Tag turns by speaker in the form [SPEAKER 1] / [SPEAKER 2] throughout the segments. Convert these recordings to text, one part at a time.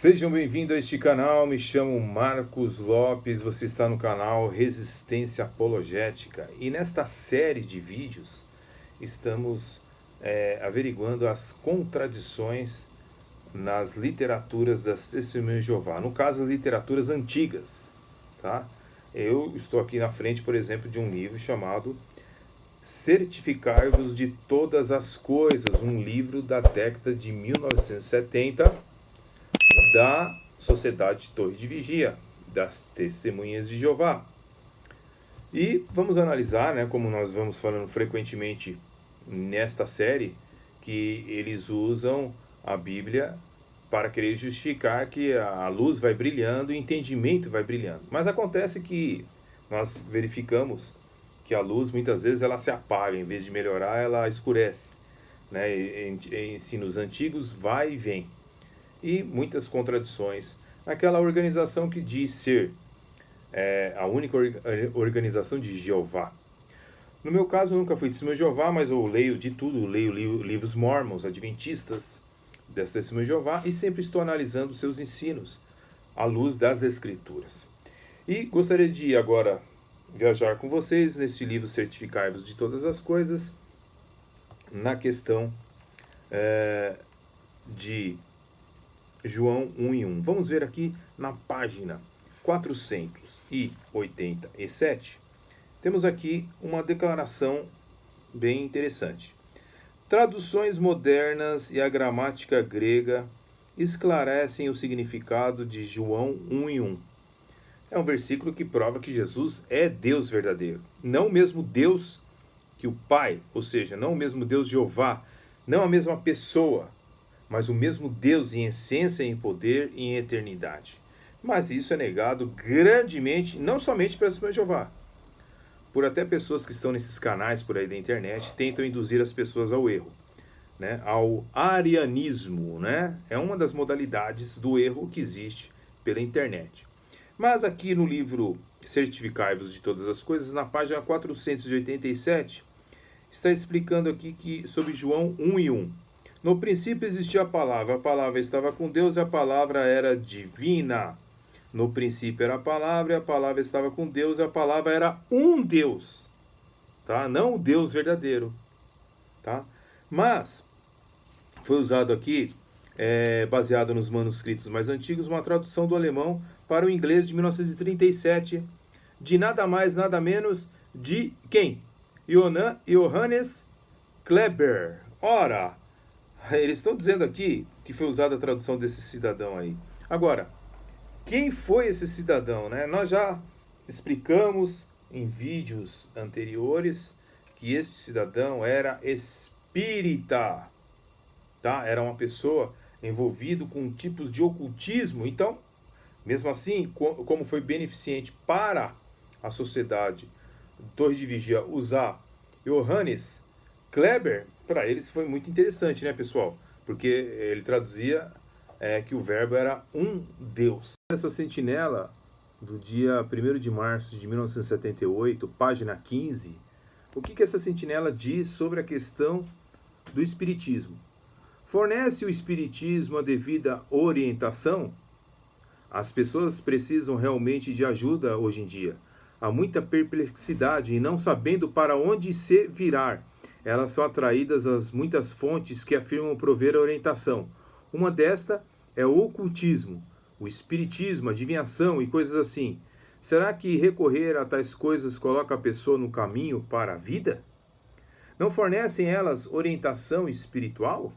[SPEAKER 1] Sejam bem-vindos a este canal, me chamo Marcos Lopes, você está no canal Resistência Apologética e nesta série de vídeos estamos averiguando as contradições nas literaturas das Testemunhas de Jeová, no caso literaturas antigas, tá? Eu estou aqui na frente, por exemplo, de um livro chamado Certificai-vos de Todas as Coisas, um livro da década de 1970, da Sociedade Torre de Vigia, das Testemunhas de Jeová. E vamos analisar, como nós vamos falando frequentemente nesta série, que eles usam a Bíblia para querer justificar que a luz vai brilhando e o entendimento vai brilhando. Mas acontece que nós verificamos que a luz muitas vezes ela se apaga, em vez de melhorar ela escurece. Em ensinos antigos vai e vem. E muitas contradições naquela organização que diz ser a única organização de Jeová. No meu caso, eu nunca fui testemunha de Jeová, mas eu leio de tudo, leio livros mormons, adventistas, dessa testemunha de Jeová, e sempre estou analisando seus ensinos à luz das Escrituras. E gostaria de agora viajar com vocês neste livro Certificai-vos de Todas as Coisas, na questão de João 1:1. Vamos ver aqui na página 487. Temos aqui uma declaração bem interessante. Traduções modernas e a gramática grega esclarecem o significado de João 1:1. É um versículo que prova que Jesus é Deus verdadeiro. Não o mesmo Deus que o Pai, ou seja, não o mesmo Deus Jeová, não a mesma pessoa, mas o mesmo Deus em essência, em poder e em eternidade. Mas isso é negado grandemente, não somente pela Testemunha de Jeová, por até pessoas que estão nesses canais por aí da internet, tentam induzir as pessoas ao erro, ao arianismo, É uma das modalidades do erro que existe pela internet. Mas aqui no livro Certificai-vos de Todas as Coisas, na página 487, está explicando aqui sobre João 1:1. No princípio existia a palavra estava com Deus e a palavra era divina. No princípio era a palavra e a palavra estava com Deus e a palavra era um Deus, tá? Não o Deus verdadeiro, tá? Mas foi usado aqui, baseado nos manuscritos mais antigos, uma tradução do alemão para o inglês de 1937, de nada mais, nada menos de quem? Johannes Kleber. Ora, eles estão dizendo aqui que foi usada a tradução desse cidadão aí. Agora, quem foi esse cidadão, Nós já explicamos em vídeos anteriores que este cidadão era espírita, tá? Era uma pessoa envolvida com tipos de ocultismo. Então, mesmo assim, como foi beneficente para a sociedade Torre de Vigia usar Johannes Kleber, para eles foi muito interessante, pessoal? Porque ele traduzia que o verbo era um Deus. Essa sentinela do dia 1º de março de 1978, página 15, o que essa sentinela diz sobre a questão do espiritismo? Fornece o espiritismo a devida orientação? As pessoas precisam realmente de ajuda hoje em dia. Há muita perplexidade e não sabendo para onde se virar. Elas são atraídas às muitas fontes que afirmam prover a orientação. Uma desta é o ocultismo, o espiritismo, a adivinhação e coisas assim. Será que recorrer a tais coisas coloca a pessoa no caminho para a vida? Não fornecem elas orientação espiritual?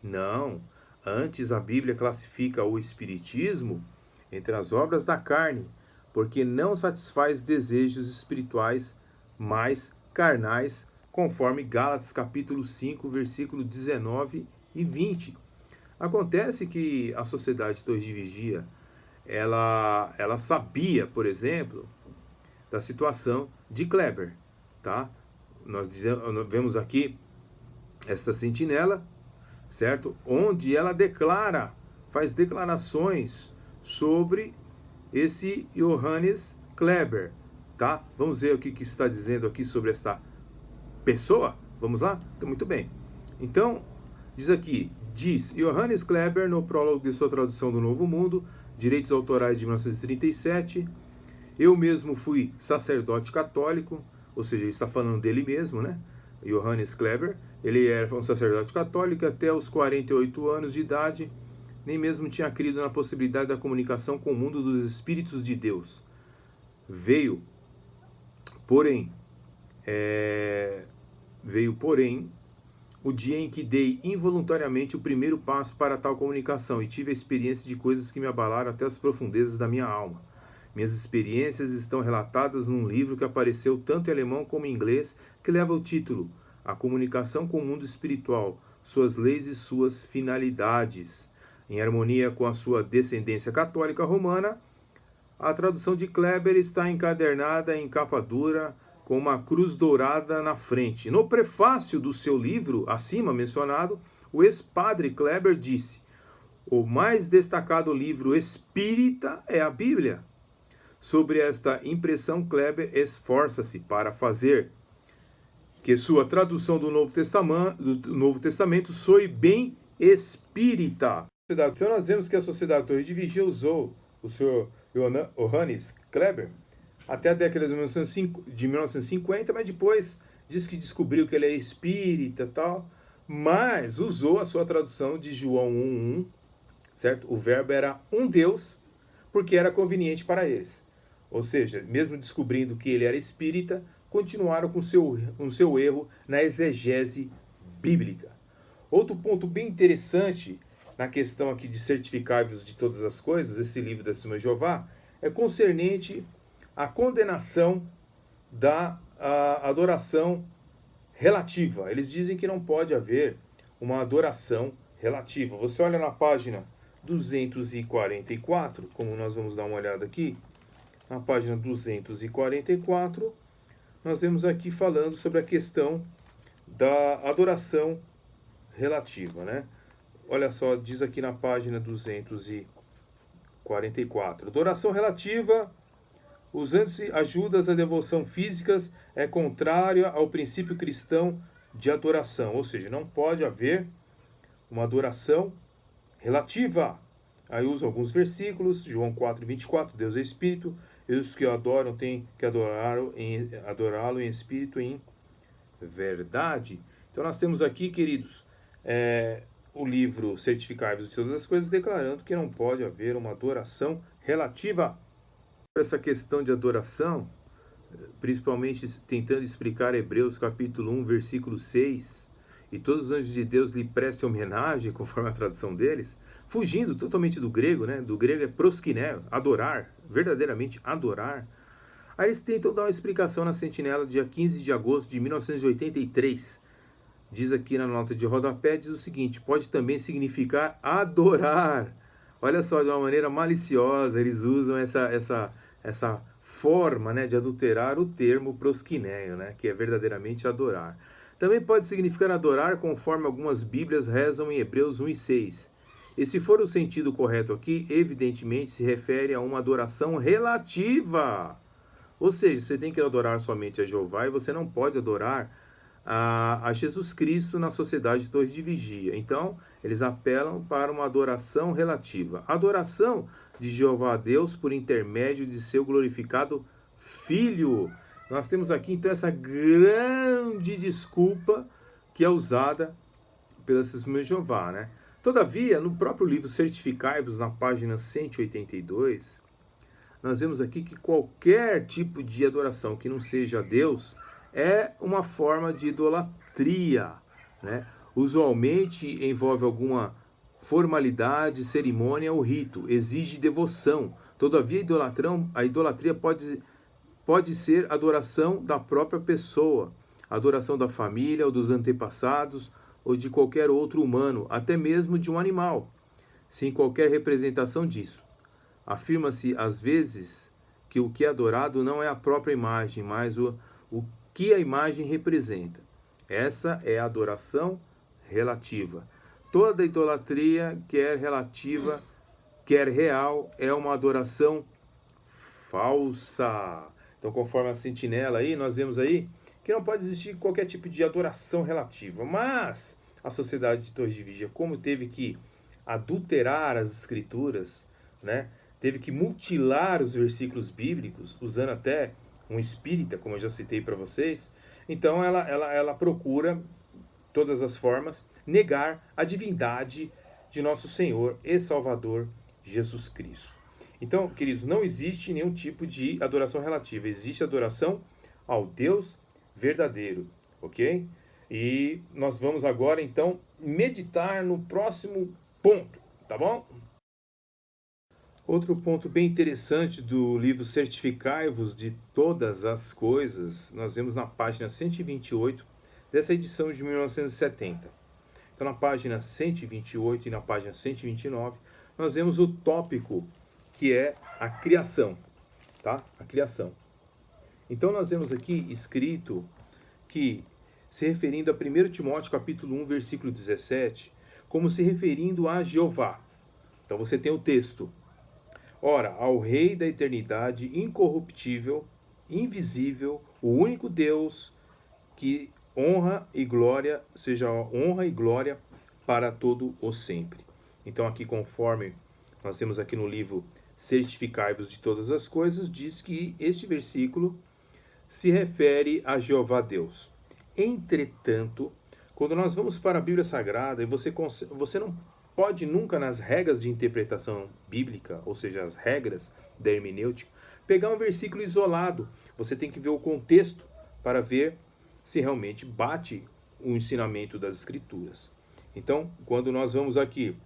[SPEAKER 1] Não. Antes a Bíblia classifica o espiritismo entre as obras da carne, porque não satisfaz desejos espirituais, mas carnais, conforme Gálatas capítulo 5, versículo 19 e 20. Acontece que a sociedade Torre de Vigia, ela sabia, por exemplo, da situação de Kleber, tá? Nós vemos aqui esta sentinela, certo? Onde ela faz declarações sobre esse Johannes Kleber, tá? Vamos ver o que está dizendo aqui sobre esta pessoa? Vamos lá? Então, muito bem. Então, diz aqui, Diz Johannes Kleber, no prólogo de sua tradução do Novo Mundo, Direitos Autorais de 1937, eu mesmo fui sacerdote católico, ou seja, ele está falando dele mesmo, né? Johannes Kleber, ele era um sacerdote católico até os 48 anos de idade, nem mesmo tinha crido na possibilidade da comunicação com o mundo dos espíritos de Deus. Veio, porém, o dia em que dei involuntariamente o primeiro passo para tal comunicação e tive a experiência de coisas que me abalaram até as profundezas da minha alma. Minhas experiências estão relatadas num livro que apareceu tanto em alemão como em inglês, que leva o título A Comunicação com o Mundo Espiritual, Suas Leis e Suas Finalidades. Em harmonia com a sua descendência católica romana, a tradução de Kleber está encadernada em capa dura, com uma cruz dourada na frente. No prefácio do seu livro, acima mencionado, o ex-padre Kleber disse: o mais destacado livro espírita é a Bíblia. Sobre esta impressão, Kleber esforça-se para fazer que sua tradução do Novo Testamento soe bem espírita. Então nós vemos que a Sociedade Torre de Vigia usou o Sr. Johannes Kleber até a década de 1950, mas depois diz que descobriu que ele é espírita e tal, mas usou a sua tradução de João 1:1, certo? O verbo era um Deus, porque era conveniente para eles. Ou seja, mesmo descobrindo que ele era espírita, continuaram com seu erro na exegese bíblica. Outro ponto bem interessante na questão aqui de certificáveis de todas as coisas, esse livro da Testemunha de Jeová, é concernente à condenação da adoração relativa. Eles dizem que não pode haver uma adoração relativa. Você olha na página 244, como nós vamos dar uma olhada aqui, na página 244, nós vemos aqui falando sobre a questão da adoração relativa, né? Olha só, diz aqui na página 244. Adoração relativa, usando-se ajudas à devoção físicas, é contrária ao princípio cristão de adoração. Ou seja, não pode haver uma adoração relativa. Aí usa alguns versículos, João 4:24, Deus é Espírito, e os que o adoram têm que adorá-lo em espírito e em verdade. Então nós temos aqui, queridos, o livro Certificáveis de Todas as Coisas, declarando que não pode haver uma adoração relativa. Essa questão de adoração, principalmente tentando explicar Hebreus capítulo 1, versículo 6, e todos os anjos de Deus lhe prestem homenagem, conforme a tradução deles, fugindo totalmente do grego, né? Do grego é proskineo, adorar, verdadeiramente adorar. Aí eles tentam dar uma explicação na Sentinela, dia 15 de agosto de 1983. Diz aqui na nota de rodapé, diz o seguinte: pode também significar adorar. Olha só, de uma maneira maliciosa, eles usam essa forma, né, de adulterar o termo proskineo, né, que é verdadeiramente adorar. Também pode significar adorar, conforme algumas bíblias rezam em Hebreus 1:6. E se for o sentido correto aqui, evidentemente se refere a uma adoração relativa. Ou seja, você tem que adorar somente a Jeová e você não pode adorar a Jesus Cristo na Sociedade Torre de Vigia. Então, eles apelam para uma adoração relativa. Adoração de Jeová a Deus por intermédio de seu glorificado Filho. Nós temos aqui, então, essa grande desculpa que é usada pela Testemunha de Jeová, né? Todavia, no próprio livro Certificai-vos, na página 182, nós vemos aqui que qualquer tipo de adoração que não seja a Deus é uma forma de idolatria, né? Usualmente envolve alguma formalidade, cerimônia ou rito, exige devoção. Todavia, a idolatria pode ser adoração da própria pessoa, adoração da família ou dos antepassados ou de qualquer outro humano, até mesmo de um animal, sem qualquer representação disso. Afirma-se às vezes que o que é adorado não é a própria imagem, mas o que a imagem representa. Essa é a adoração relativa. Toda idolatria, quer relativa, quer real, é uma adoração falsa. Então, conforme a sentinela aí, nós vemos aí que não pode existir qualquer tipo de adoração relativa. Mas a sociedade de Torres de Vigia, como teve que adulterar as escrituras, né? Teve que mutilar os versículos bíblicos, usando até um espírita, como eu já citei para vocês. Então ela procura, todas as formas, negar a divindade de nosso Senhor e Salvador Jesus Cristo. Então, queridos, não existe nenhum tipo de adoração relativa, existe adoração ao Deus verdadeiro, ok? E nós vamos agora, então, meditar no próximo ponto, tá bom? Outro ponto bem interessante do livro Certificai-vos de Todas as Coisas, nós vemos na página 128 dessa edição de 1970. Então, na página 128 e na página 129, nós vemos o tópico que é a criação, tá? A criação. Então, nós vemos aqui escrito que, se referindo a 1 Timóteo capítulo 1, versículo 17, como se referindo a Jeová. Então, você tem o texto. Ora, ao Rei da eternidade, incorruptível, invisível, o único Deus, que honra e glória, seja honra e glória para todo o sempre. Então, aqui, conforme nós temos aqui no livro Certificai-vos de Todas as Coisas, diz que este versículo se refere a Jeová Deus. Entretanto, quando nós vamos para a Bíblia Sagrada, e você não pode nunca, nas regras de interpretação bíblica, ou seja, as regras da hermenêutica, pegar um versículo isolado. Você tem que ver o contexto para ver se realmente bate o ensinamento das Escrituras. Então, quando nós vamos aqui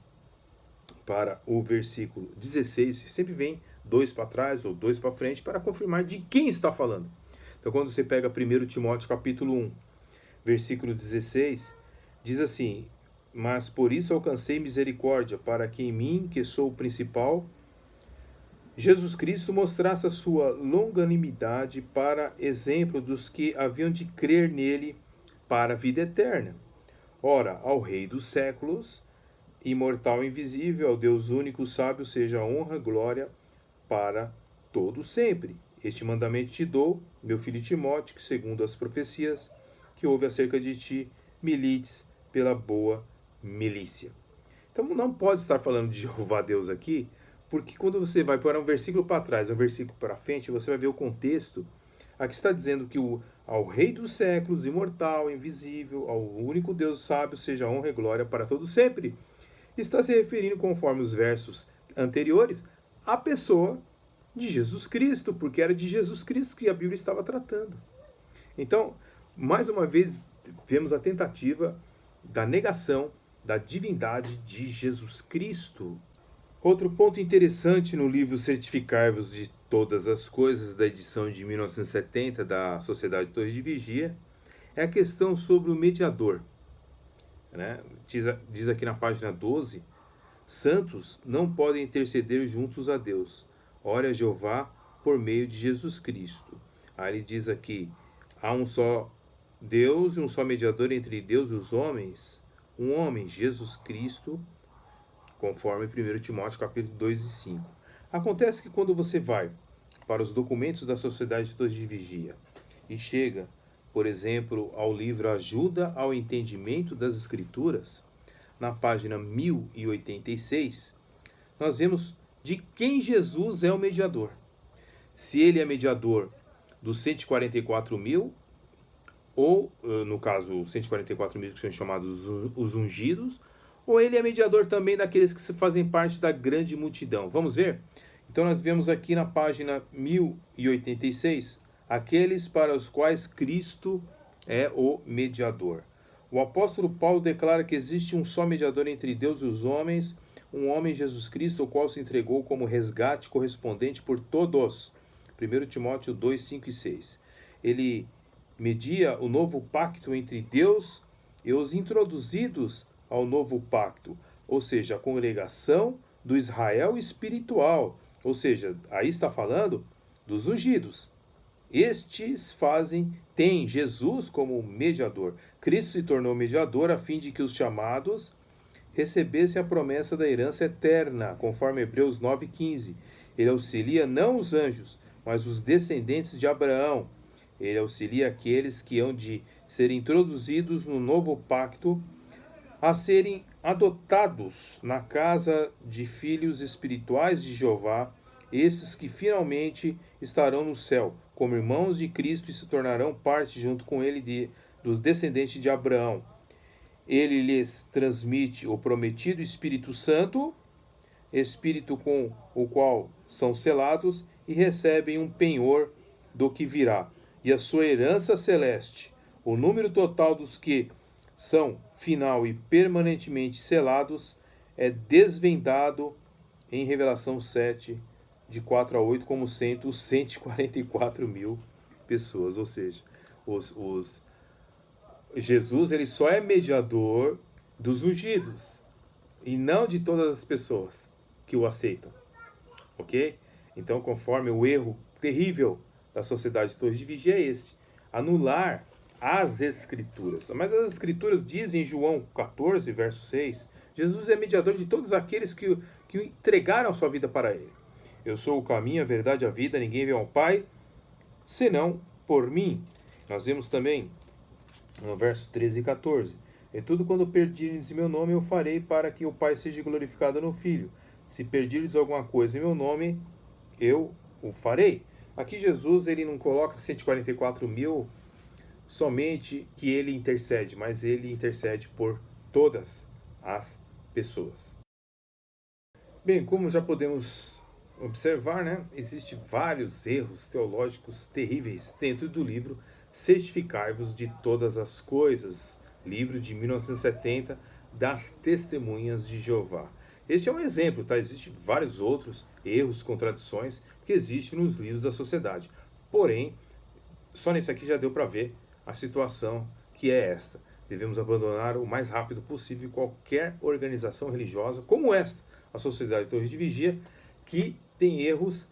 [SPEAKER 1] para o versículo 16, sempre vem 2 para trás ou 2 para frente para confirmar de quem está falando. Então, quando você pega 1 Timóteo capítulo 1, versículo 16, diz assim: mas por isso alcancei misericórdia, para que em mim, que sou o principal, Jesus Cristo mostrasse a sua longanimidade para exemplo dos que haviam de crer nele para a vida eterna. Ora, ao Rei dos séculos, imortal e invisível, ao Deus único, sábio, seja honra e glória para todo sempre. Este mandamento te dou, meu filho Timóteo, que segundo as profecias que houve acerca de ti, milites pela boa milícia. Então não pode estar falando de Jeová Deus aqui, porque quando você vai para um versículo para trás, um versículo para frente, você vai ver o contexto. Aqui está dizendo que ao Rei dos séculos, imortal, invisível, ao único Deus sábio, seja honra e glória para todos sempre. Está se referindo, conforme os versos anteriores, à pessoa de Jesus Cristo, porque era de Jesus Cristo que a Bíblia estava tratando. Então, mais uma vez, vemos a tentativa da negação da divindade de Jesus Cristo. Outro ponto interessante no livro Certificai-vos de Todas as Coisas, da edição de 1970 da Sociedade de Torres de Vigia, é a questão sobre o mediador. Né? Diz aqui na página 12, santos não podem interceder juntos a Deus. Ora a Jeová por meio de Jesus Cristo. Aí ele diz aqui, há um só Deus e um só mediador entre Deus e os homens, um homem, Jesus Cristo, conforme 1 Timóteo capítulo 2 e 5. Acontece que quando você vai para os documentos da Sociedade de Torres de Vigia e chega, por exemplo, ao livro Ajuda ao Entendimento das Escrituras, na página 1086, nós vemos de quem Jesus é o mediador. Se ele é mediador dos 144 mil, ou, no caso, 144 mil que são chamados os ungidos, ou ele é mediador também daqueles que fazem parte da grande multidão. Vamos ver? Então nós vemos aqui na página 1086, aqueles para os quais Cristo é o mediador. O apóstolo Paulo declara que existe um só mediador entre Deus e os homens, um homem, Jesus Cristo, o qual se entregou como resgate correspondente por todos. 1 Timóteo 2, 5 e 6. Ele media o novo pacto entre Deus e os introduzidos ao novo pacto, ou seja, a congregação do Israel espiritual, ou seja, aí está falando dos ungidos. Estes têm Jesus como mediador. Cristo se tornou mediador a fim de que os chamados recebessem a promessa da herança eterna, conforme Hebreus 9,15. Ele auxilia não os anjos, mas os descendentes de Abraão. Ele auxilia aqueles que hão de ser introduzidos no novo pacto a serem adotados na casa de filhos espirituais de Jeová, estes que finalmente estarão no céu, como irmãos de Cristo, e se tornarão parte junto com ele dos descendentes de Abraão. Ele lhes transmite o prometido Espírito Santo, Espírito com o qual são selados e recebem um penhor do que virá, e a sua herança celeste. O número total dos que são final e permanentemente selados é desvendado em Revelação 7, de 4 a 8, como sendo os 144 mil pessoas. Ou seja, Jesus ele só é mediador dos ungidos e não de todas as pessoas que o aceitam. Ok? Então, conforme o erro terrível da sociedade de Torres de Vigia é este: anular as Escrituras. Mas as Escrituras dizem em João 14, verso 6, Jesus é mediador de todos aqueles que entregaram a sua vida para ele. Eu sou o caminho, a verdade e a vida, ninguém vê ao Pai, senão por mim. Nós vemos também no verso 13 e 14: e tudo quando pedirdes em meu nome eu farei, para que o Pai seja glorificado no Filho. Se pedirdes alguma coisa em meu nome, eu o farei. Aqui Jesus ele não coloca 144 mil somente que ele intercede, mas ele intercede por todas as pessoas. Bem, como já podemos observar, né, existem vários erros teológicos terríveis dentro do livro Certificai-vos de Todas as Coisas, livro de 1970 das Testemunhas de Jeová. Este é um exemplo, tá? Existem vários outros erros, contradições que existem nos livros da sociedade. Porém, só nesse aqui já deu para ver a situação que é esta. Devemos abandonar o mais rápido possível qualquer organização religiosa como esta, a Sociedade de Torres de Vigia, que tem erros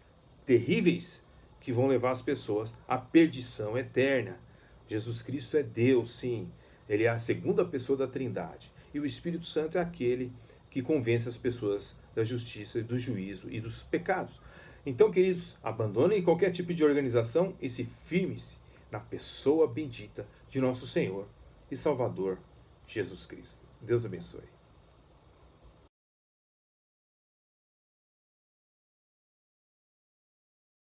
[SPEAKER 1] terríveis que vão levar as pessoas à perdição eterna. Jesus Cristo é Deus, sim. Ele é a segunda pessoa da Trindade. E o Espírito Santo é aquele que convence as pessoas da justiça, do juízo e dos pecados. Então, queridos, abandonem qualquer tipo de organização e se firme-se na pessoa bendita de nosso Senhor e Salvador Jesus Cristo. Deus abençoe.